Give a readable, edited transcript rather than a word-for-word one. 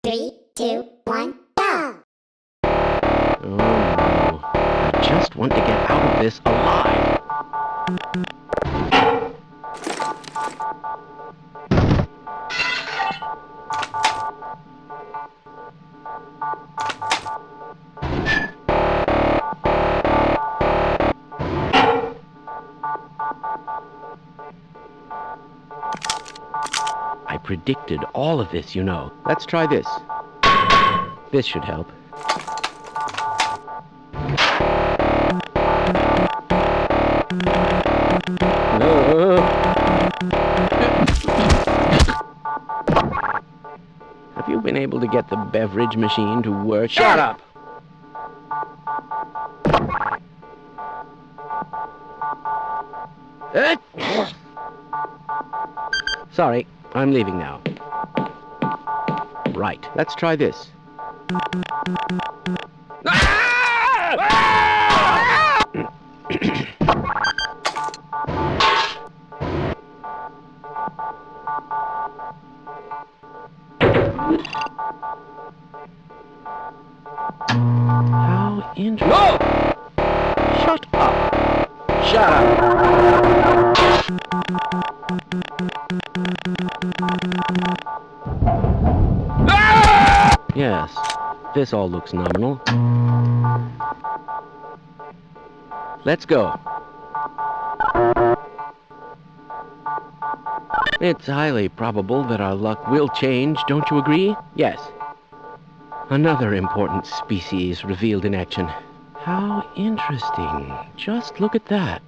3, 2, 1, go! Oh no. I just want to get out of this alive. I predicted all of this, you know. Let's try this. This should help. Have you been able to get the beverage machine to work? Shut up! Sorry, I'm leaving now. Right, let's try this. How interesting. No! Shut up! Shut up! Yes, this all looks nominal. Let's go. It's highly probable that our luck will change, don't you agree? Yes. Another important species revealed in action. How interesting. Just look at that.